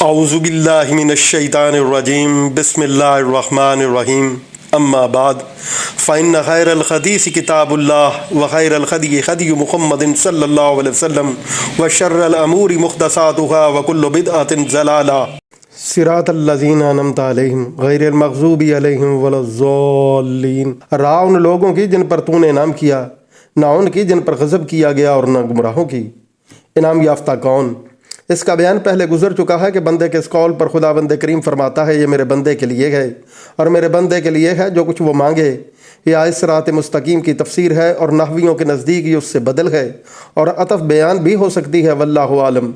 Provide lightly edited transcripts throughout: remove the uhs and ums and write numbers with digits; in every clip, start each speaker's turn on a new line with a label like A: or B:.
A: اعوذ باللہ من الشیطان الرجیم بسم اللہ الرحمن الرحیم اما بعد فإن خیر الحدیث کتاب اللہ وخیر الہدی ہدی محمد صلی اللہ علیہ وسلم وشر الامور محدثاتها وکل بدعۃ ضلالہ صراط الذین انعمت علیہم غیر المغضوب علیہم ولا الضالین۔ راہ ان لوگوں کی جن پر تو نے انعام کیا، نہ ان کی جن پر غضب کیا گیا اور نہ گمراہوں کی۔ انعام یافتہ کون؟ اس کا بیان پہلے گزر چکا ہے کہ بندے کے اس قول پر خدا بند کریم فرماتا ہے یہ میرے بندے کے لیے ہے اور میرے بندے کے لیے ہے جو کچھ وہ مانگے۔ یہ آیت صراط مستقیم کی تفسیر ہے اور نحویوں کے نزدیک یہ اس سے بدل ہے اور عطف بیان بھی ہو سکتی ہے، واللہ عالم۔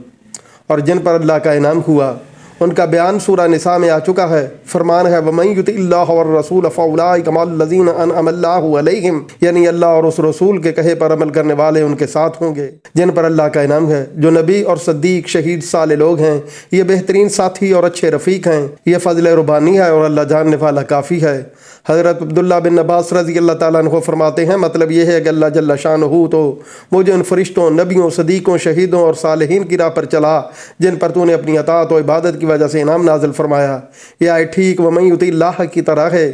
A: اور جن پر اللہ کا انعام ہوا ان کا بیان سورہ نساء میں آ چکا ہے۔ فرمان ہے وَمَن يُطِعِ اللَّهَ وَالرَّسُولَ فَأُولَٰئِكَ مَعَ الَّذِينَ أَنْعَمَ اللَّهُ عَلَيْهِمْ، یعنی اللہ اور اس رسول کے کہے پر عمل کرنے والے ان کے ساتھ ہوں گے جن پر اللہ کا انعام ہے، جو نبی اور صدیق شہید صالح لوگ ہیں۔ یہ بہترین ساتھی اور اچھے رفیق ہیں۔ یہ فضل ربانی ہے اور اللہ جاننے والا کافی ہے۔ حضرت عبداللہ بن عباس رضی اللہ تعالیٰ عنہ فرماتے ہیں مطلب یہ ہے کہ اللہ جل شانہ تو مجھے ان فرشتوں، نبیوں، صدیقوں، شہیدوں اور صالحین کی راہ پر چلا جن پر تو نے اپنی اطاعت و عبادت کی وجہ سے انعام نازل فرمایا۔ یہ آئے ٹھیک وَمَن يُطِعِ اللَّهَ کی طرح ہے۔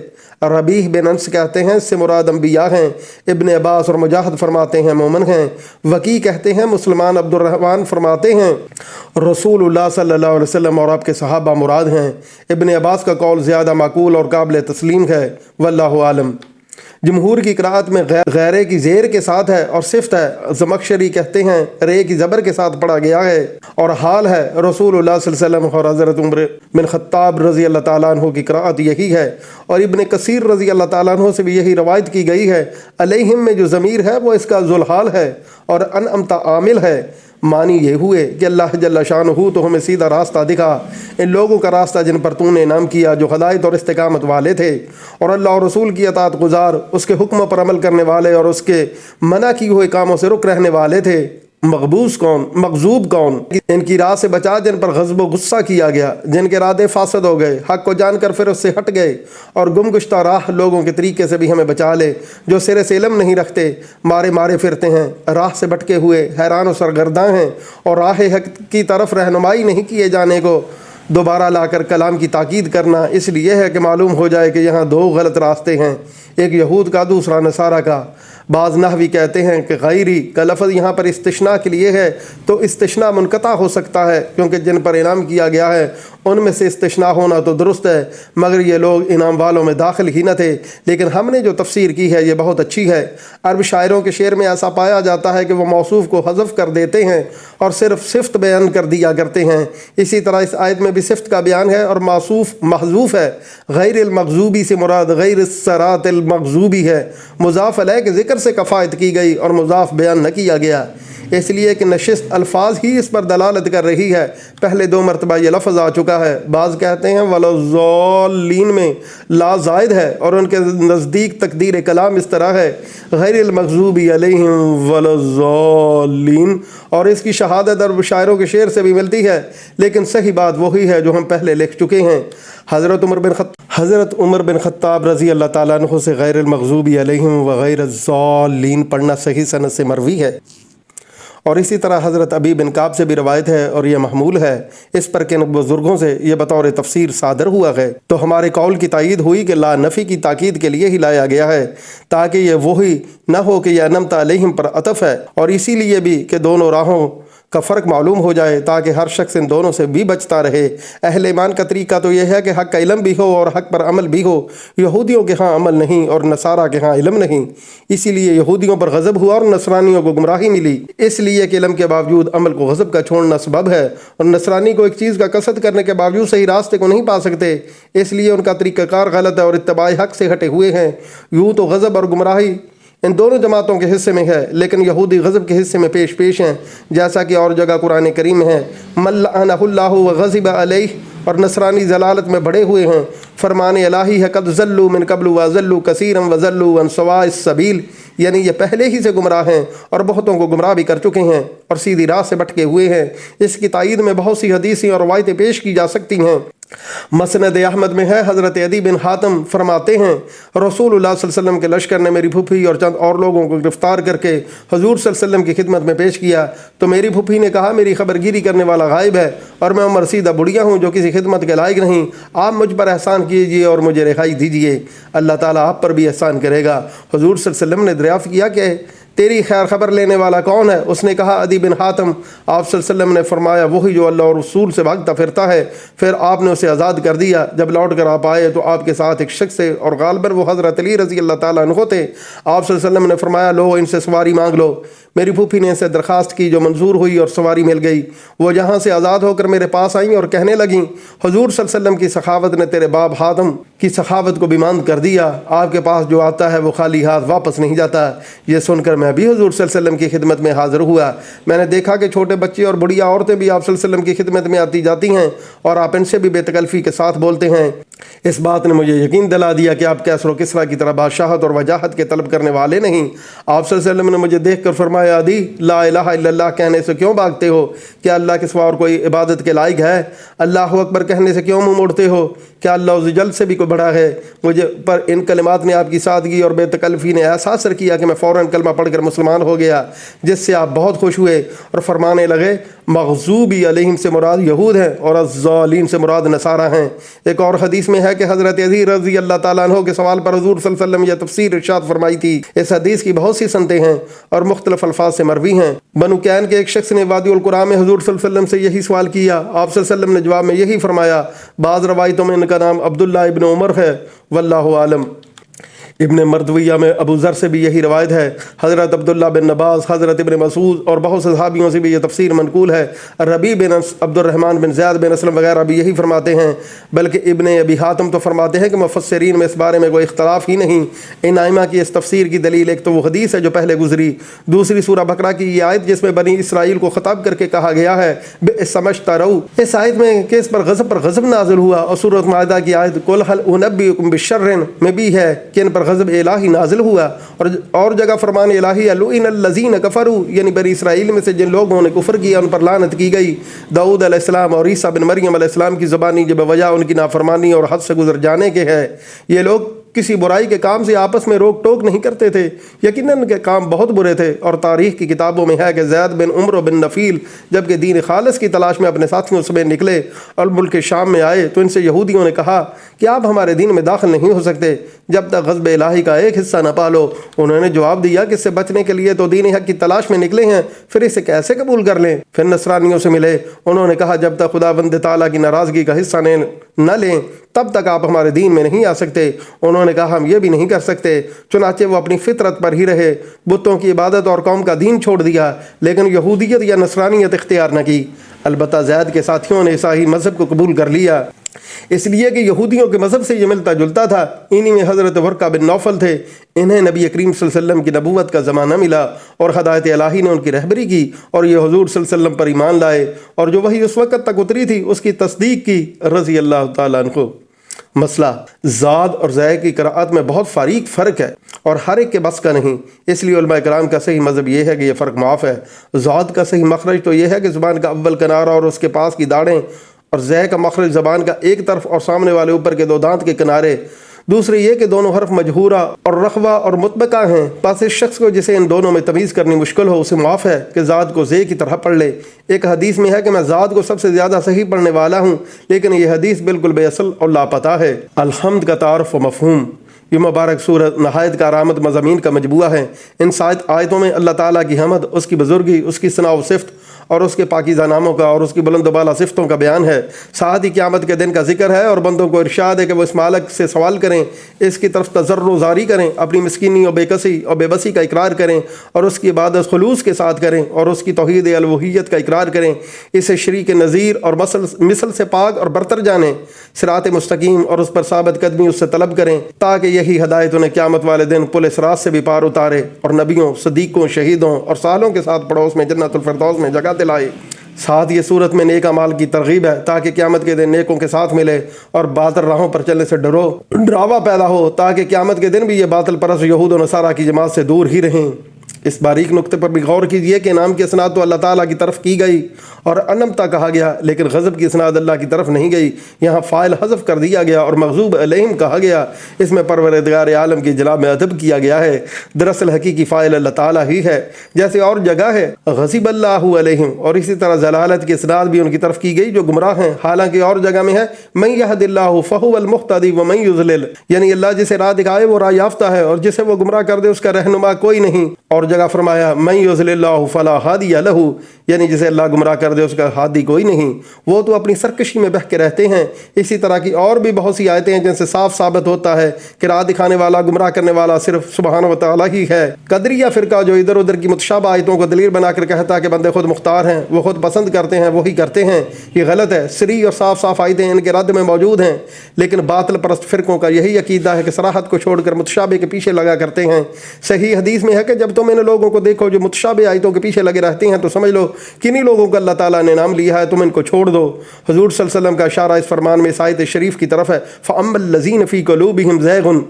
A: ربیح بن انس کہتے ہیں اس سے مراد انبیاء ہیں۔ ابن عباس اور مجاہد فرماتے ہیں مومن ہیں۔ وکی کہتے ہیں مسلمان۔ عبد الرحمن فرماتے ہیں رسول اللہ صلی اللہ علیہ وسلم اور آپ کے صحابہ مراد ہیں۔ ابن عباس کا قول زیادہ معقول اور قابل تسلیم ہے، واللہ عالم۔ جمہور کی قراءت میں غیرے کی زیر کے ساتھ ہے اور صفت ہے۔ زمخشری کہتے ہیں رے کی زبر کے ساتھ پڑھا گیا ہے اور حال ہے رسول اللہ صلی اللہ علیہ وسلم اور حضرت عمر بن خطاب رضی اللہ تعالیٰ عنہ کی قراءت یہی ہے اور ابن کثیر رضی اللہ تعالیٰ عنہ سے بھی یہی روایت کی گئی ہے۔ علیہم میں جو ضمیر ہے وہ اس کا ذوالحال ہے اور انعمت عامل ہے۔ معنی یہ ہوئے کہ اللہ جل شانہ تو ہمیں سیدھا راستہ دکھا، ان لوگوں کا راستہ جن پر تو نے انعام کیا جو ہدایت اور استقامت والے تھے اور اللہ اور رسول کی اطاعت گزار، اس کے حکموں پر عمل کرنے والے اور اس کے منع کی ہوئے کاموں سے رک رہنے والے تھے۔ مغبوس کون؟ مغضوب کون؟ ان کی راہ سے بچا جن پر غضب و غصہ کیا گیا، جن کے ارادے فاسد ہو گئے، حق کو جان کر پھر اس سے ہٹ گئے، اور گم گشتہ راہ لوگوں کے طریقے سے بھی ہمیں بچا لے جو سرے سے علم نہیں رکھتے، مارے مارے پھرتے ہیں، راہ سے بھٹکے ہوئے حیران و سرگرداں ہیں اور راہ حق کی طرف رہنمائی نہیں کیے جانے کو دوبارہ لا کر کلام کی تاکید کرنا اس لیے ہے کہ معلوم ہو جائے کہ یہاں دو غلط راستے ہیں، ایک یہود کا دوسرا نصارہ کا۔ بعض نحوی کہتے ہیں کہ غیری کا لفظ یہاں پر استثناء کے لیے ہے تو استثناء منقطع ہو سکتا ہے کیونکہ جن پر انعام کیا گیا ہے ان میں سے استثناء ہونا تو درست ہے، مگر یہ لوگ انعام والوں میں داخل ہی نہ تھے۔ لیکن ہم نے جو تفسیر کی ہے یہ بہت اچھی ہے۔ عرب شاعروں کے شعر میں ایسا پایا جاتا ہے کہ وہ موصوف کو حذف کر دیتے ہیں اور صرف صفت بیان کر دیا کرتے ہیں۔ اسی طرح اس آیت میں بھی صفت کا بیان ہے اور موصوف محذوف ہے۔ غیر المغضوبی سے مراد غیر الصراط المغضوبی ہے۔ مضاف علیہ کے ذکر سے کفایت کی گئی اور مضاف بیان نہ کیا گیا، اس لیے کہ نشست الفاظ ہی اس پر دلالت کر رہی ہے۔ پہلے دو مرتبہ یہ لفظ آ چکا ہے۔ بعض کہتے ہیں وَلَضَّالِّينَ میں لا زائد ہے اور ان کے نزدیک تقدیر کلام اس طرح ہے غیر المغضوب علیہم وَلَضَّالِّينَ، اور اس کی شہادت عرب شاعروں کے شعر سے بھی ملتی ہے، لیکن صحیح بات وہی ہے جو ہم پہلے لکھ چکے ہیں۔ حضرت عمر بن خطاب رضی اللہ تعالیٰ عنہ سے غیر المغضوب علیہم وغیر الضالین پڑھنا صحیح سند سے مروی ہے، اور اسی طرح حضرت ابی بن کعب سے بھی روایت ہے اور یہ محمول ہے اس پر کہ بزرگوں سے یہ بطور تفسیر صادر ہوا ہے، تو ہمارے قول کی تائید ہوئی کہ لا نفی کی تاکید کے لیے ہی لایا گیا ہے تاکہ یہ وہی نہ ہو کہ یہ انعمت علیہم پر عطف ہے، اور اسی لیے بھی کہ دونوں راہوں کا فرق معلوم ہو جائے تاکہ ہر شخص ان دونوں سے بھی بچتا رہے۔ اہل ایمان کا طریقہ تو یہ ہے کہ حق کا علم بھی ہو اور حق پر عمل بھی ہو۔ یہودیوں کے ہاں عمل نہیں اور نصارہ کے ہاں علم نہیں، اسی لیے یہودیوں پر غضب ہوا اور نصرانیوں کو گمراہی ملی، اس لیے کہ علم کے باوجود عمل کو غضب کا چھوڑنا سبب ہے، اور نصرانی کو ایک چیز کا قصد کرنے کے باوجود صحیح راستے کو نہیں پا سکتے، اس لیے ان کا طریقہ کار غلط ہے اور اتباع حق سے ہٹے ہوئے ہیں۔ یوں تو غضب اور گمراہی ان دونوں جماعتوں کے حصے میں ہے، لیکن یہودی غضب کے حصے میں پیش ہیں، جیسا کہ اور جگہ قرآن کریم میں ہے من لعنہ اللہ وغضب علیہ، اور نصرانی ضلالت میں بڑھے ہوئے ہیں۔ فرمان الہی ہے قد ضلوا من قبل وضلوا کثیرا وضلوا عن سواء السبیل، یعنی یہ پہلے ہی سے گمراہ ہیں اور بہتوں کو گمراہ بھی کر چکے ہیں اور سیدھی راہ سے بھٹکے ہوئے ہیں۔ اس کی تائید میں بہت سی حدیثیں اور روایتیں پیش کی جا سکتی ہیں۔ مسند احمد میں ہے، حضرت عدی بن حاتم فرماتے ہیں رسول اللہ صلی اللہ علیہ وسلم کے لشکر نے میری پھوپھی اور چند اور لوگوں کو گرفتار کر کے حضور صلی اللہ علیہ وسلم کی خدمت میں پیش کیا تو میری پھوپھی نے کہا میری خبر گیری کرنے والا غائب ہے اور میں عمر رسیدہ بڑھیا ہوں جو کسی خدمت کے لائق نہیں، آپ مجھ پر احسان کیجیے اور مجھے رہائی دیجیے، اللہ تعالیٰ آپ پر بھی احسان کرے گا۔ حضور صلی اللہ علیہ وسلم نے دریافت کیا کہ تیری خیر خبر لینے والا کون ہے؟ اس نے کہا عدی بن حاتم۔ آپ صلی اللہ علیہ وسلم نے فرمایا وہی جو اللہ اور رسول سے بھاگتا پھرتا ہے۔ پھر آپ نے اسے آزاد کر دیا۔ جب لوٹ کر آپ آئے تو آپ کے ساتھ ایک شخص سے اور غالباً وہ حضرت علی رضی اللہ تعالیٰ عنہ تھے۔ آپ صلی اللہ علیہ وسلم نے فرمایا لو ان سے سواری مانگ لو۔ میری پھوپھی نے ان سے درخواست کی جو منظور ہوئی اور سواری مل گئی۔ وہ جہاں سے آزاد ہو کر میرے پاس آئیں اور کہنے لگیں حضور صلی اللہ علیہ وسلم کی سخاوت نے تیرے باپ حاتم کی سخاوت کو بھی ماند کر دیا، آپ کے پاس جو آتا ہے وہ خالی ہاتھ واپس نہیں جاتا۔ یہ سن کر میں بھی حضور صلی اللہ علیہ وسلم کی خدمت میں حاضر ہوا۔ میں نے دیکھا کہ چھوٹے بچے اور بڑھیا عورتیں بھی آپ صلی اللہ علیہ وسلم کی خدمت میں آتی جاتی ہیں اور آپ ان سے بھی بے تکلفی کے ساتھ بولتے ہیں۔ اس بات نے مجھے یقین دلا دیا کہ آپ کیسر و کسریٰ کی طرح بادشاہت اور وجاہت کے طلب کرنے والے نہیں۔ آپ صلی اللہ علیہ وسلم نے مجھے دیکھ کر فرمایا عدی لا الہ الا اللہ کہنے سے کیوں بھاگتے ہو؟ کیا اللہ کے سوا اور کوئی عبادت کے لائق ہے؟ اللہ اکبر کہنے سے کیوں منہ موڑتے ہو؟ کیا اللہ عز و جل سے بھی کوئی بڑا ہے؟ مجھے پر ان کلمات نے آپ کی سادگی اور بے تکلفی نے ایسا اثر کیا کہ میں فوراً کلمہ پڑھ کر مسلمان ہو گیا، جس سے آپ بہت خوش ہوئے اور فرمانے لگے مغضوبی علیہم سے مراد یہود ہیں اور الضالین سے مراد نصارہ ہیں۔ ایک اور حدیث میں ہے کہ حضرت علی رضی اللہ تعالیٰ عنہ کے سوال پر حضور صلی اللہ علیہ وسلم یہ تفسیر ارشاد فرمائی تھی۔ اس حدیث کی بہت سی سنتیں ہیں اور مختلف الفاظ سے مروی ہیں۔ بنو کین کے ایک شخص نے وادی القرا میں حضور صلی اللہ علیہ وسلم سے یہی سوال کیا، آپ صلی اللہ علیہ وسلم نے جواب میں یہی فرمایا۔ بعض روایتوں میں ان کا نام عبداللہ ابن عمر ہے، واللہ عالم۔ ابن مردویہ میں ابو ذر سے بھی یہی روایت ہے۔ حضرت عبداللہ بن نباس، حضرت ابن مسعود اور بہت سے صحابیوں سے بھی یہ تفسیر منقول ہے۔ ربیع بن عبد الرحمن بن زیاد بن اسلم وغیرہ بھی یہی فرماتے ہیں، بلکہ ابن ابی حاتم تو فرماتے ہیں کہ مفسرین میں اس بارے میں کوئی اختلاف ہی نہیں۔ ان ائمہ کی اس تفسیر کی دلیل ایک تو وہ حدیث ہے جو پہلے گزری، دوسری سورہ بقرہ کی یہ آیت جس میں بنی اسرائیل کو خطاب کر کے کہا گیا ہے بئس ما اشتروا، اس آیت میں کہ اس پر غضب نازل ہوا، اور سورۃ مائدہ کی آیت قل هل انبئکم بشر میں بھی ہے کہ ان پر غضب الہی نازل ہوا، اور جگہ فرمان الہی لعن الذین کفروا، یعنی بنی اسرائیل میں سے جن لوگوں نے کفر کیا ان پر لعنت کی گئی۔ داؤد علیہ السلام اور عیسیٰ بن مریم علیہ السلام کی زبانی جب وجہ ان کی نافرمانی اور حد سے گزر جانے کے ہے، یہ لوگ کسی برائی کے کام سے آپس میں روک ٹوک نہیں کرتے تھے، یقیناً کے کام بہت برے تھے۔ اور تاریخ کی کتابوں میں ہے کہ زید بن عمرو بن نفیل جب کہ دین خالص کی تلاش میں اپنے ساتھیوں سے نکلے اور ملک شام میں آئے تو ان سے یہودیوں نے کہا کہ آپ ہمارے دین میں داخل نہیں ہو سکتے جب تک غضب الہی کا ایک حصہ نہ پالو۔ انہوں نے جواب دیا کہ اس سے بچنے کے لیے تو دین حق کی تلاش میں نکلے ہیں، پھر اسے کیسے قبول کر لیں؟ پھر نصرانیوں سے ملے، انہوں نے کہا جب تک خدا بند تعالیٰ کی ناراضگی کا حصہ نہ لیں تب تک آپ ہمارے دین میں نہیں آ سکتے۔ انہوں نے کہا ہم یہ بھی نہیں کر سکتے، چنانچہ وہ اپنی فطرت پر ہی رہے، بتوں کی عبادت اور قوم کا دین چھوڑ دیا، لیکن یہودیت یا نصرانیت اختیار نہ کی۔ البتہ زید کے ساتھیوں نے عیسائی مذہب کو قبول کر لیا، اس لیے کہ یہودیوں کے مذہب سے یہ ملتا جلتا تھا۔ انہی میں حضرت ورقہ بن نوفل تھے، انہیں نبی کریم صلی اللہ علیہ وسلم کی نبوت کا زمانہ ملا اور ہدایت الہی نے ان کی رہبری کی اور یہ حضور صلی اللہ علیہ وسلم پر ایمان لائے اور جو وحی اس وقت تک اتری تھی اس کی تصدیق کی رضی اللہ تعالیٰ عنہ۔ مسئلہ زاد اور زائے کی قراءت میں بہت فرق ہے اور ہر ایک کے بس کا نہیں، اس لیے علماء کرام کا صحیح مذہب یہ ہے کہ یہ فرق معاف ہے۔ زاد کا صحیح مخرج تو یہ ہے کہ زبان کا اول کنارہ اور اس کے پاس کی داڑیں، اور زے کا مخرج زبان کا ایک طرف اور سامنے والے اوپر کے دو دانت کے کنارے۔ دوسرے یہ کہ دونوں حرف مجہورہ اور رخوہ اور مطبقہ ہیں، پس اس شخص کو جسے ان دونوں میں تمیز کرنی مشکل ہو اسے معاف ہے کہ زاد کو زے کی طرح پڑھ لے۔ ایک حدیث میں ہے کہ میں زاد کو سب سے زیادہ صحیح پڑھنے والا ہوں، لیکن یہ حدیث بالکل بے اصل اور لاپتہ ہے۔ الحمد کا تعارف و مفہوم، یہ مبارک سورت نہایت کارآمد مضامین کا مجموعہ ہے۔ ان 7 آیتوں میں اللہ تعالیٰ کی حمد، اس کی بزرگی، اس کی ثنا و صفت اور اس کے پاکیزہ ناموں کا اور اس کی بلند و بالا صفتوں کا بیان ہے۔ ساتھ ہی قیامت کے دن کا ذکر ہے اور بندوں کو ارشاد ہے کہ وہ اس مالک سے سوال کریں، اس کی طرف تضرع زاری کریں، اپنی مسکینی اور بے کسی اور بے بسی کا اقرار کریں اور اس کی عبادت خلوص کے ساتھ کریں اور اس کی توحید الوہیت کا اقرار کریں، اسے شریک نظیر اور مثل سے پاک اور برتر جانیں، صراط مستقیم اور اس پر ثابت قدمی اس سے طلب کریں تاکہ یہی ہدایت انہیں قیامت والے دن پل صراط سے بھی پار اتارے اور نبیوں، صدیقوں، شہیدوں اور صالحوں کے ساتھ پڑوس میں جنت الفردوس میں جگہ دلائے۔ ساتھ یہ صورت میں نیک اعمال کی ترغیب ہے تاکہ قیامت کے دن نیکوں کے ساتھ ملے اور باطل راہوں پر چلنے سے ڈراوا پیدا ہو تاکہ قیامت کے دن بھی یہ باطل پرست یہود و نصارہ کی جماعت سے دور ہی رہیں۔ اس باریک نقطے پر بھی غور کیجئے کہ انعام کی اسناد تو اللہ تعالیٰ کی طرف کی گئی اور انمتا کہا گیا لیکن غضب کی اسناد اللہ کی طرف نہیں گئی، یہاں فاعل حذف کر دیا گیا اور مغضوب علیہم کہا گیا، اس میں پروردگار عالم کی جناب میں ادب کیا گیا ہے، دراصل حقیقی فاعل اللہ تعالیٰ ہی ہے، جیسے اور جگہ ہے غضب اللہ علیہم، اور اسی طرح ضلالت کی اسناد بھی ان کی طرف کی گئی جو گمراہ ہیں، حالانکہ اور جگہ میں ہے من یہد اللہ فہو المہتدی ومن یضلل، یعنی اللہ جسے راہ دکھائے وہ راہ یافتہ ہے اور جسے وہ گمراہ کر دے اس کا رہنما کوئی نہیں، اور جگہ فرمایا من یضلل اللہ فلا ہادی لہ، یعنی جسے اللہ گمراہ کر دے اس کا ہادی کوئی نہیں، وہ تو اپنی سرکشی میں بہہ کے رہتے ہیں۔ اسی طرح کی اور بھی بہت سی آیتیں ہیں جن سے صاف ثابت ہوتا ہے کہ راہ دکھانے والا گمراہ کرنے والا صرف سبحانہ و تعالیٰ ہی ہے۔ قدریہ فرقہ جو ادھر ادھر کی متشابہ آیتوں کو دلیل بنا کر کہتا ہے کہ بندے خود مختار ہیں، وہ خود پسند کرتے ہیں، وہی کرتے ہیں، یہ غلط ہے۔ صریح اور صاف صاف آیتیں ان کے رد میں موجود ہیں، لیکن باطل پرست فرقوں کا یہی عقیدہ ہے کہ صراحت کو چھوڑ کر متشابہ کے پیچھے لگا کرتے ہیں۔ صحیح حدیث میں ہے کہ جب تم ان لوگوں کو دیکھو جو متشابہ آیتوں کے پیچھے لگے رہتے ہیں تو سمجھ لو کنہی لوگوں کو اللہ تعالیٰ نے نام لیا ہے، تم ان کو چھوڑ دو۔ حضور صلی اللہ علیہ وسلم کا اشارہ اس فرمان میں اس آیت شریف کی طرف ہے، فَأَمَّا الَّذِينَ فِي قُلُوبِهِمْ زَيْغٌ،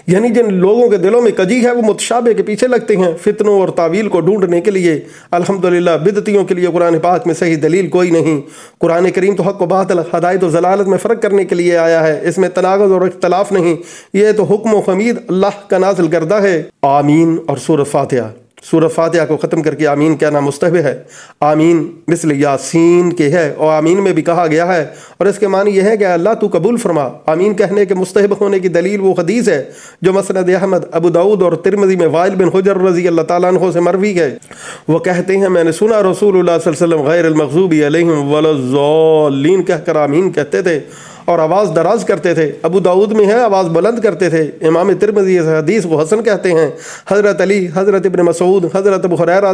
A: یعنی جن لوگوں کے دلوں میں کجی ہے وہ متشابہ کے پیچھے لگتے ہیں فتنوں اور تعویل کو ڈھونڈنے کے لیے۔ الحمدللہ بدعتیوں کے لیے قرآن پاک میں صحیح دلیل کوئی نہیں۔ قرآن کریم تو حق و باطل، ہدایت و ضلالت میں فرق کرنے کے لیے آیا ہے، اس میں تناقض اور اختلاف نہیں، یہ تو حکم و حمید اللہ کا نازل کردہ ہے۔ آمین اور سورۃ فاتحہ، سورۃ فاتحہ کو ختم کر کے آمین کہنا مستحب ہے۔ آمین مثل یاسین کے ہے اور آمین میں بھی کہا گیا ہے، اور اس کے معنی یہ ہے کہ اللہ تو قبول فرما۔ آمین کہنے کے مستحب ہونے کی دلیل وہ حدیث ہے جو مسند احمد، ابو داؤد اور ترمذی میں وائل بن حجر رضی اللہ تعالیٰ عنہ سے مروی ہے۔ وہ کہتے ہیں میں نے سنا رسول اللہ صلی اللہ علیہ وسلم غیر المغضوب علیہم ولا الضالین کہہ کر آمین کہتے تھے اور آواز دراز کرتے تھے۔ ابو داؤد میں ہے آواز بلند کرتے تھے۔ امام ترمذی اس حدیث کو حسن کہتے ہیں۔ حضرت علی، حضرت ابن مسعود، حضرت ابو ہریرہ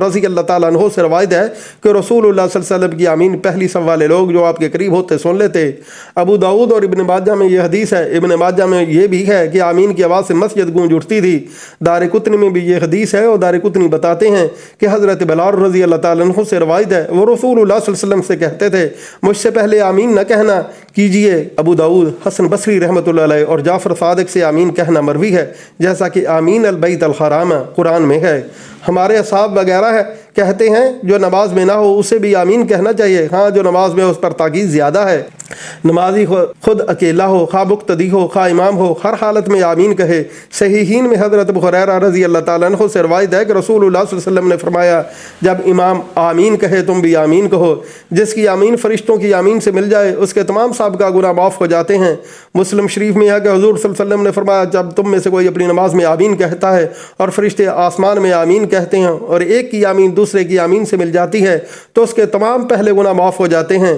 A: رضی اللہ تعالیٰ عنہ سے روایت ہے کہ رسول اللہ صلی اللہ علیہ وسلم کی آمین پہلی صف والے لوگ جو آپ کے قریب ہوتے سن لیتے۔ ابو داؤد اور ابن ماجہ میں یہ حدیث ہے۔ ابن ماجہ میں یہ بھی ہے کہ آمین کی آواز سے مسجد گونج اٹھتی تھی۔ دارقطنی میں بھی یہ حدیث ہے اور دارقطنی بتاتے ہیں کہ حضرت بلال رضی اللہ تعالیٰ عنہ سے روایت ہے وہ رسول اللہ صلی اللہ علیہ وسلم سے کہتے تھے مجھ سے پہلے آمین نہ کہنا کیجئے۔ ابو داؤد، حسن بصری رحمۃ اللہ علیہ اور جعفر صادق سے آمین کہنا مروی ہے، جیسا کہ آمین البیت الحرام قرآن میں ہے۔ ہمارے اصحاب وغیرہ کہتے ہیں جو نماز میں نہ ہو اسے بھی آمین کہنا چاہیے، ہاں جو نماز میں اس پر تاکید زیادہ ہے۔ نمازی خود اکیلا ہو، خواہ مقتدی ہو، خواہ امام ہو، ہر حالت میں آمین کہے۔ صحیحین میں حضرت ابو ہریرہ رضی اللہ تعالیٰ عنہ سے روایت ہے کہ رسول اللہ صلی اللہ علیہ وسلم نے فرمایا جب امام آمین کہے تم بھی آمین کہو، جس کی آمین فرشتوں کی آمین سے مل جائے اس کے تمام سابقہ گناہ معاف ہو جاتے ہیں۔ مسلم شریف میں ہے کہ حضور صلی اللہ علیہ وسلم نے فرمایا جب تم میں سے کوئی اپنی نماز میں آمین کہتا ہے اور فرشتے آسمان میں آمین کہتے ہیں اور ایک کی آمین دوسرے کی آمین سے مل جاتی ہے تو اس کے تمام پہلے گناہ معاف ہو جاتے ہیں۔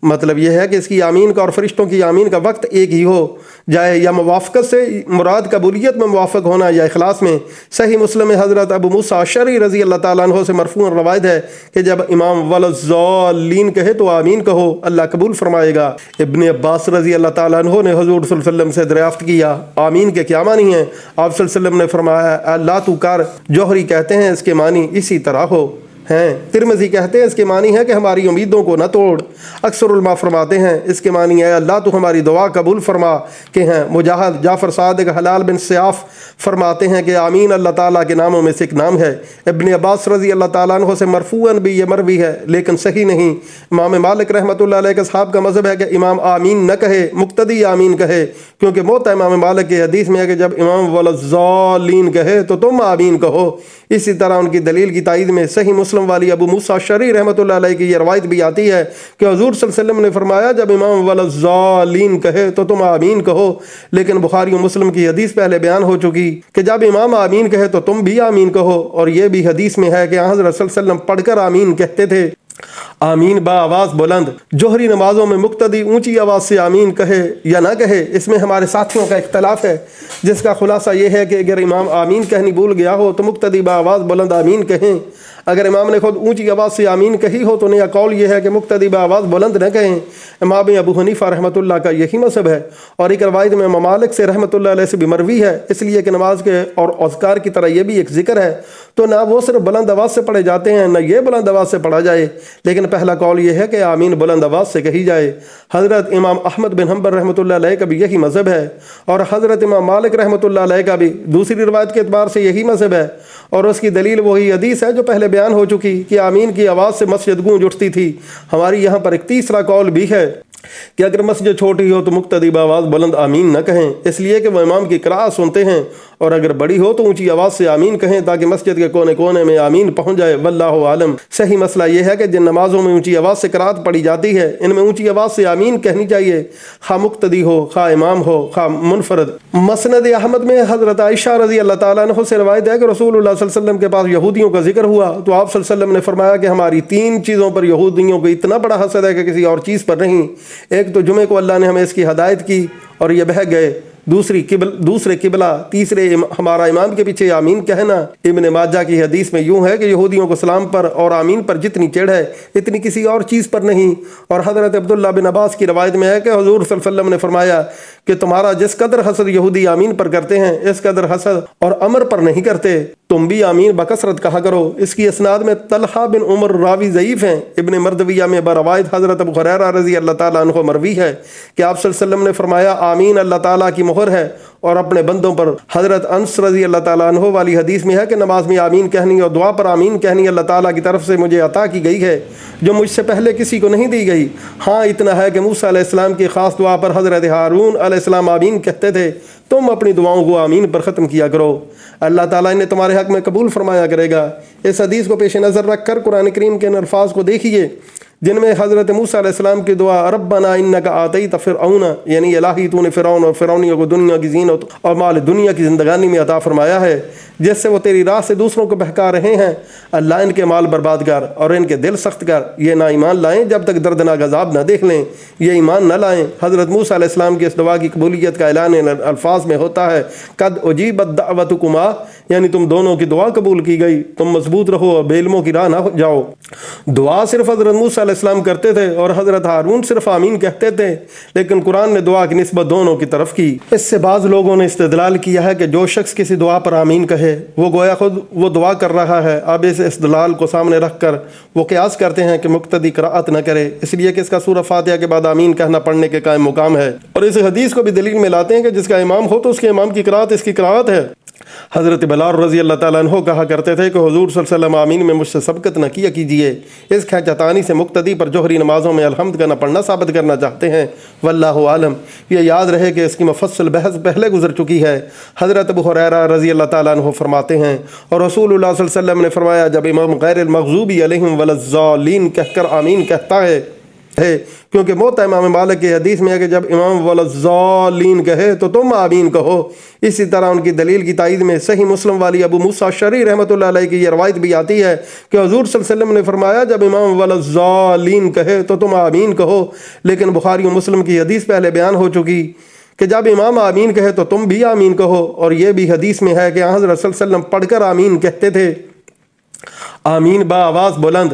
A: مطلب یہ ہے کہ اس کی آمین کا اور فرشتوں کی آمین کا وقت ایک ہی ہو جائے، یا موافقت سے مراد قبولیت میں موافق ہونا یا اخلاص میں۔ صحیح مسلم میں حضرت ابو موسیٰ اشعری رضی اللہ تعالیٰ عنہ سے مرفوع روایت ہے کہ جب امام وَلَضَّالِّينَ کہے تو آمین کہو، اللہ قبول فرمائے گا۔ ابن عباس رضی اللہ تعالیٰ عنہ نے حضور صلی اللہ علیہ وسلم سے دریافت کیا آمین کے کیا معنی ہیں؟ آپ صلی اللہ علیہ وسلم نے فرمایا اللہ تو کر، جوہری کہتے ہیں اس کے معنی اسی طرح ہو ہیں۔ ترمذی کہتے ہیں اس کے معنی ہے کہ ہماری امیدوں کو نہ توڑ۔ اکثر علماء فرماتے ہیں اس کے معنی ہے اللہ تو ہماری دعا قبول فرما کے ہیں۔ مجاہد، جعفر صادق، حلال بن سیاف فرماتے ہیں کہ آمین اللہ تعالیٰ کے ناموں میں سے ایک نام ہے۔ ابن عباس رضی اللہ تعالیٰ عنہ سے مرفوعاً بھی یہ مروی ہے لیکن صحیح نہیں۔ امام مالک رحمۃ اللہ علیہ کے اصحاب کا مذہب ہے کہ امام آمین نہ کہے، مقتدی آمین کہے، کیونکہ موتا امام مالک کی حدیث میں ہے کہ جب امام وَلَضَّالِّينَ کہے تو تم آمین کہو۔ اسی طرح ان کی دلیل کی تائید میں صحیح مسلم والی ابو موسیٰ اشعری رحمۃ اللہ علیہ کی یہ روایت بھی آتی ہے کہ حضور صلی اللہ علیہ وسلم نے فرمایا جب امام وَلَضَّالِّينَ کہے تو تم آمین کہو، لیکن بخاری و مسلم کی حدیث پہلے بیان ہو چکی کہ جب امام آمین کہے تو تم بھی آمین کہو، اور یہ بھی حدیث میں ہے کہ حضرت صلی اللہ علیہ وسلم پڑھ کر آمین کہتے تھے۔ آمین با آواز بلند، جوہری نمازوں میں مقتدی اونچی آواز سے آمین کہے یا نہ کہے اس میں ہمارے ساتھیوں کا اختلاف ہے، جس کا خلاصہ یہ ہے کہ اگر امام آمین کہنی بھول گیا ہو تو مقتدی با آواز بلند آمین کہیں۔ اگر امام نے خود اونچی آواز سے آمین کہی ہو تو نیا قول یہ ہے کہ مقتدی با آواز بلند نہ کہیں۔ امام ابو حنیفہ رحمۃ اللہ کا یہی مذہب ہے، اور ایک روایت میں ممالک سے رحمۃ اللہ علیہ سے بھی مروی ہے، اس لیے کہ نماز کے اور اذکار کی طرح یہ بھی ایک ذکر ہے، تو نہ وہ صرف بلند آواز سے پڑھے جاتے ہیں نہ یہ بلند آواز سے پڑھا جائے، لیکن پہلا قول یہ ہے کہ آمین بلند آواز سے کہی جائے۔ حضرت امام احمد بن حنبل رحمۃ اللہ علیہ کا بھی یہی مذہب ہے، اور حضرت امام مالک رحمۃ اللہ علیہ کا بھی دوسری روایت کے اعتبار سے یہی مذہب ہے، اور اس کی دلیل وہی حدیث ہے جو پہلے بیان ہو چکی کہ آمین کی آواز سے مسجد گونج اٹھتی تھی۔ ہماری یہاں پر ایک تیسرا قول بھی ہے کہ اگر مسجد چھوٹی ہو تو مقتدی بآواز بلند آمین نہ کہیں، اس لیے کہ وہ امام کی قراءت سنتے ہیں، اور اگر بڑی ہو تو اونچی آواز سے آمین کہیں تاکہ مسجد کے کونے کونے میں آمین پہنچ جائے۔ واللہ عالم۔ صحیح مسئلہ یہ ہے کہ جن نمازوں میں اونچی آواز سے قراءت پڑھی جاتی ہے ان میں اونچی آواز سے آمین کہنی چاہیے، خواہ مقتدی ہو، خواہ امام ہو، خواہ منفرد۔ مسند احمد میں حضرت عائشہ رضی اللہ تعالیٰ عنہ سے روایت ہے کہ رسول اللہ صلی اللہ علیہ وسلم کے پاس یہودیوں کا ذکر ہوا تو آپ صلی اللہ علیہ وسلم نے فرمایا کہ ہماری 3 چیزوں پر یہودیوں کو اتنا بڑا حسد ہے کہ کسی اور چیز پر نہیں۔ ایک تو جمعے کو اللہ نے ہمیں اس کی ہدایت کی اور یہ بہہ گئے، دوسرے قبلہ، تیسرے ہمارا امام کے پیچھے آمین کہنا۔ ابن ماجہ کی حدیث میں یوں ہے کہ یہودیوں کو سلام پر اور آمین پر جتنی چڑھ ہے اتنی کسی اور چیز پر نہیں۔ اور حضرت عبداللہ بن عباس کی روایت میں ہے کہ حضور صلی اللہ علیہ وسلم نے فرمایا کہ تمہارا جس قدر حسد یہودی آمین پر کرتے ہیں اس قدر حسد اور امر پر نہیں کرتے، تم بھی آمین بکثرت کہا کرو۔ اس کی اسناد میں طلحہ بن عمر راوی ضعیف ہیں۔ ابن مردویہ میں بروایت حضرت ابو ہریرہ رضی اللہ تعالیٰ عنہ مروی ہے کہ آپ صلی اللہ علیہ وسلم نے فرمایا آمین اللہ تعالیٰ کی مہر ہے اور اپنے بندوں پر۔ حضرت انس رضی اللہ تعالیٰ عنہ والی حدیث میں ہے کہ نماز میں آمین کہنی اور دعا پر آمین کہنی اللہ تعالیٰ کی طرف سے مجھے عطا کی گئی ہے جو مجھ سے پہلے کسی کو نہیں دی گئی۔ ہاں اتنا ہے کہ موسیٰ علیہ السلام کی خاص دعا پر حضرت ہارون علیہ السلام آمین کہتے تھے، تم اپنی دعاؤں کو آمین پر ختم کیا کرو، اللہ تعالیٰ انہیں تمہارے حق میں قبول فرمایا کرے گا۔ اس حدیث کو پیش نظر رکھ کر قرآن کریم کے ان الفاظ کو دیکھیے جن میں حضرت موسیٰ علیہ السلام کی دعا ربنا انک آتیت فرعون، یعنی الہی تو نے فرعون اور فرعونیوں کو دنیا کی زینت اور مال دنیا کی زندگانی میں عطا فرمایا ہے جس سے وہ تیری راہ سے دوسروں کو بہکا رہے ہیں، اللہ ان کے مال برباد کر اور ان کے دل سخت کر، یہ نہ ایمان لائیں جب تک دردناک عذاب نہ دیکھ لیں، یہ ایمان نہ لائیں۔ حضرت موسیٰ علیہ السلام کی اس دعا کی قبولیت کا اعلان ان الفاظ میں ہوتا ہے قد اجیبت دعوتکما، یعنی تم دونوں کی دعا قبول کی گئی، تم مضبوط رہو اور بے علموں کی راہ نہ جاؤ۔ دعا صرف حضرت موسیٰ علیہ السلام کرتے تھے اور حضرت ہارون صرف آمین کہتے تھے، لیکن قرآن نے دعا کی نسبت دونوں کی طرف کی۔ اس سے بعض لوگوں نے استدلال کیا ہے کہ جو شخص کسی دعا پر آمین کہے وہ گویا خود وہ دعا کر رہا ہے۔ اب اس استدلال کو سامنے رکھ کر وہ قیاس کرتے ہیں کہ مقتدی قراءت نہ کرے اس لیے کہ اس کا سورہ فاتحہ کے بعد آمین کہنا پڑھنے کے قائم مقام ہے، اور اس حدیث کو بھی دلیل میں لاتے ہیں کہ جس کا امام ہو تو اس کے امام کی قراءت اس کی قراءت ہے۔ حضرت بلال رضی اللہ تعالیٰ عنہ کہا کرتے تھے کہ حضور صلی اللہ علیہ وسلم آمین میں مجھ سے سبقت نہ کیا کیجیے، اس کھینچتانی سے مقتدی پر جوہری نمازوں میں الحمد کا نہ پڑھنا ثابت کرنا چاہتے ہیں۔ واللہ عالم۔ یہ یاد رہے کہ اس کی مفصل بحث پہلے گزر چکی ہے۔ حضرت ابو ہریرہ رضی اللہ تعالیٰ عنہ فرماتے ہیں اور رسول اللہ صلی اللہ علیہ وسلم نے فرمایا جب امام غیر المغضوب علیہم ولا الضالین کہہ کر آمین کہتا ہے کیونکہ موطا امام مالک کی حدیث میں ہے کہ جب امام ولا الضالین کہے تو تم آمین کہو۔ اسی طرح ان کی دلیل کی تائید میں صحیح مسلم والی ابو موسیٰ شری رحمۃ اللہ علیہ کی یہ روایت بھی آتی ہے کہ حضور صلی اللہ علیہ وسلم نے فرمایا جب امام ولا الضالین کہے تو تم آمین کہو، لیکن بخاری و مسلم کی حدیث پہلے بیان ہو چکی کہ جب امام آمین کہے تو تم بھی آمین کہو، اور یہ بھی حدیث میں ہے کہ حضرت صلی اللہ علیہ وسلم پڑھ کر آمین کہتے تھے۔ آمین با آواز بلند۔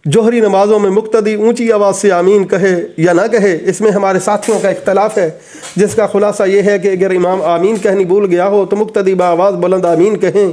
A: جوہری نمازوں میں مقتدی اونچی آواز سے آمین کہے یا نہ کہے اس میں ہمارے ساتھیوں کا اختلاف ہے، جس کا خلاصہ یہ ہے کہ اگر امام آمین کہنی بھول گیا ہو تو مقتدی با آواز بلند آمین کہیں،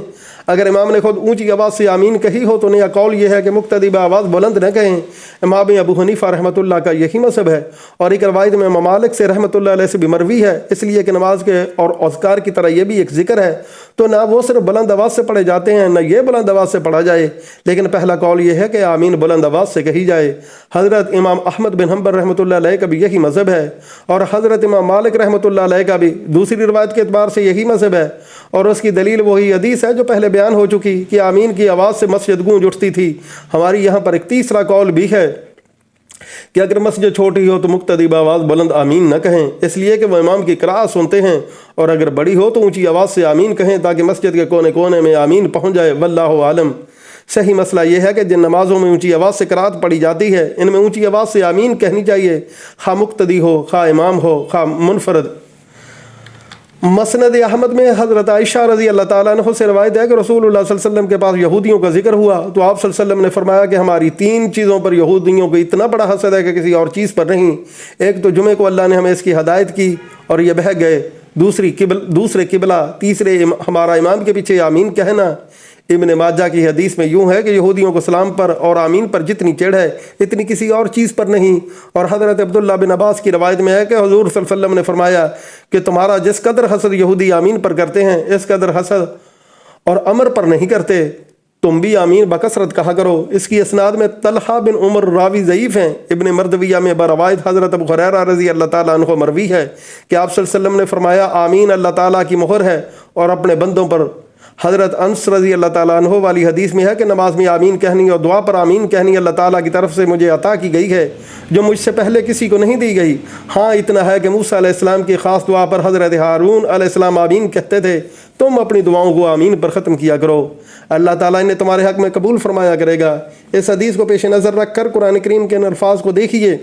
A: اگر امام نے خود اونچی آواز سے آمین کہی ہو تو نیا قول یہ ہے کہ مقتدی با آواز بلند نہ کہیں۔ امام ابو حنیفہ رحمۃ اللہ کا یہی مذہب ہے، اور ایک روایت میں امام مالک سے رحمۃ اللہ علیہ سے بھی مروی ہے، اس لیے کہ نماز کے اور اذکار کی طرح یہ بھی ایک ذکر ہے، تو نہ وہ صرف بلند آواز سے پڑھے جاتے ہیں نہ یہ بلند آواز سے پڑھا جائے، لیکن پہلا قول یہ ہے کہ آمین بلند آواز سے کہی جائے۔ حضرت امام احمد بن حنبل رحمۃ اللہ علیہ کا بھی یہی مذہب ہے، اور حضرت امام مالک رحمۃ اللہ علیہ کا بھی دوسری روایت کے اعتبار سے یہی مذہب ہے، اور اس کی دلیل وہی حدیث ہے جو پہلے بیان ہو چکی کہ آمین کی آواز سے مسجد گونج اٹھتی تھی۔ ہماری یہاں پر ایک تیسرا قول بھی ہے کہ اگر مسجد چھوٹی ہو تو مقتدی بآواز بلند آمین نہ کہیں، اس لیے کہ وہ امام کی قراءت سنتے ہیں، اور اگر بڑی ہو تو اونچی آواز سے آمین کہیں تاکہ مسجد کے کونے کونے میں آمین پہنچ جائے۔ واللہ عالم۔ صحیح مسئلہ یہ ہے کہ جن نمازوں میں اونچی آواز سے قراءت پڑھی جاتی ہے ان میں اونچی آواز سے آمین کہنی چاہیے، خواہ مقتدی ہو، خواہ امام ہو، خواہ منفرد۔ مسند احمد میں حضرت عائشہ رضی اللہ تعالیٰ عنہ سے روایت ہے کہ رسول اللہ صلی اللہ علیہ وسلم کے پاس یہودیوں کا ذکر ہوا تو آپ صلی اللہ علیہ وسلم نے فرمایا کہ ہماری 3 چیزوں پر یہودیوں کو اتنا بڑا حسد ہے کہ کسی اور چیز پر نہیں۔ ایک تو جمعے کو اللہ نے ہمیں اس کی ہدایت کی اور یہ بہہ گئے، دوسرے قبلہ، تیسرے ہمارا امام کے پیچھے آمین کہنا۔ ابن ماجہ کی حدیث میں یوں ہے کہ یہودیوں کو سلام پر اور آمین پر جتنی چڑھ ہے اتنی کسی اور چیز پر نہیں، اور حضرت عبداللہ بن عباس کی روایت میں ہے کہ حضور صلی اللہ علیہ وسلم نے فرمایا کہ تمہارا جس قدر حسد یہودی آمین پر کرتے ہیں اس قدر حسد اور امر پر نہیں کرتے، تم بھی آمین بکثرت کہا کرو۔ اس کی اسناد میں طلحہ بن عمر راوی ضعیف ہیں۔ ابن مردویہ میں بروایت حضرت ابو ہریرہ رضی اللہ تعالیٰ عنہ مروی ہے کہ آپ صلی اللہ علیہ وسلم نے فرمایا آمین اللہ تعالیٰ کی مہر ہے اور اپنے بندوں پر۔ حضرت انس رضی اللہ تعالیٰ عنہ والی حدیث میں ہے کہ نماز میں آمین کہنی اور دعا پر آمین کہنی اللہ تعالیٰ کی طرف سے مجھے عطا کی گئی ہے جو مجھ سے پہلے کسی کو نہیں دی گئی۔ ہاں اتنا ہے کہ موسیٰ علیہ السلام کی خاص دعا پر حضرت ہارون علیہ السلام آمین کہتے تھے، تم اپنی دعاؤں کو آمین پر ختم کیا کرو، اللہ تعالیٰ انہیں تمہارے حق میں قبول فرمایا کرے گا۔ اس حدیث کو پیش نظر رکھ کر قرآن کریم کے ان الفاظ کو دیکھیے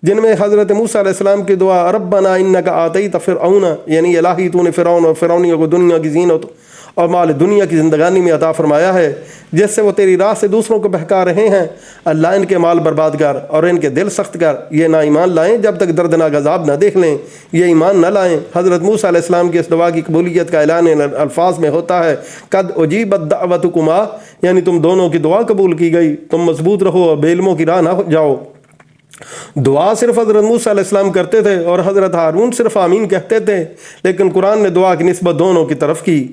A: جن میں حضرت موسیٰ علیہ السلام کی دعا ربنا انک آتیت فرعون، یعنی الہی تو نے فرعون اور فرعونیوں کو دنیا کی زینت اور مال دنیا کی زندگانی میں عطا فرمایا ہے جس سے وہ تیری راہ سے دوسروں کو بہکا رہے ہیں، اللہ ان کے مال برباد کر اور ان کے دل سخت کر، یہ نہ ایمان لائیں جب تک دردناک عذاب نہ دیکھ لیں، یہ ایمان نہ لائیں۔ حضرت موسیٰ علیہ السلام کی اس دعا کی قبولیت کا اعلان ان الفاظ میں ہوتا ہے قد اجیبت دعوتکما، یعنی تم دونوں کی دعا قبول کی گئی، تم مضبوط رہو اور بے علموں کی راہ نہ جاؤ۔ دعا صرف حضرت موسیٰ علیہ السلام کرتے تھے اور حضرت ہارون صرف آمین کہتے تھے، لیکن قرآن نے دعا کی نسبت دونوں کی طرف کی۔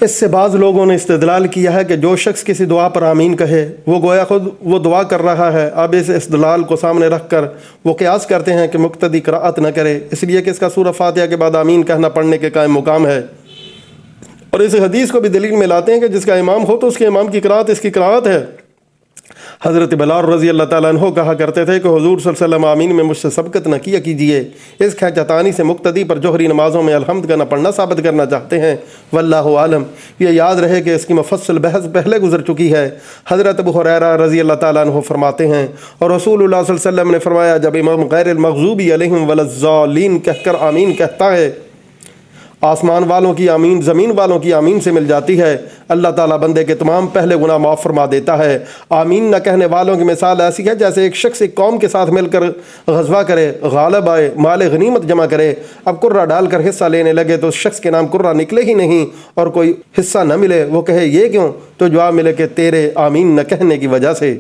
A: اس سے بعض لوگوں نے استدلال کیا ہے کہ جو شخص کسی دعا پر آمین کہے وہ گویا خود وہ دعا کر رہا ہے۔ اب اس استدلال کو سامنے رکھ کر وہ قیاس کرتے ہیں کہ مقتدی قرأت نہ کرے اس لیے کہ اس کا سورہ فاتحہ کے بعد آمین کہنا پڑھنے کے قائم مقام ہے، اور اس حدیث کو بھی دلیل میں لاتے ہیں کہ جس کا امام ہو تو اس کے امام کی قرأت اس کی قرأت ہے۔ حضرت بلال رضی اللہ تعالیٰ عنہ کہا کرتے تھے کہ حضور صلی اللہ علیہ وسلم آمین میں مجھ سے سبقت نہ کیا کیجیے، اس کھینچتانی سے مقتدی پر جوہری نمازوں میں الحمد کا نہ پڑھنا ثابت کرنا چاہتے ہیں، واللہ عالم۔ یہ یاد رہے کہ اس کی مفصل بحث پہلے گزر چکی ہے۔ حضرت ابو ہریرہ رضی اللہ تعالیٰ عنہ فرماتے ہیں اور رسول اللہ صلی اللہ علیہ وسلم نے فرمایا جب امام غیر المغضوب علیہم ولا الضالین کہہ کر آمین کہتا ہے، آسمان والوں کی آمین زمین والوں کی آمین سے مل جاتی ہے، اللہ تعالیٰ بندے کے تمام پہلے گناہ معاف فرما دیتا ہے۔ آمین نہ کہنے والوں کی مثال ایسی ہے جیسے ایک شخص ایک قوم کے ساتھ مل کر غزوہ کرے، غالب آئے، مال غنیمت جمع کرے، اب کرہ ڈال کر حصہ لینے لگے تو اس شخص کے نام کرہ نکلے ہی نہیں اور کوئی حصہ نہ ملے، وہ کہے یہ کیوں؟ تو جواب ملے کہ تیرے آمین نہ کہنے کی وجہ سے۔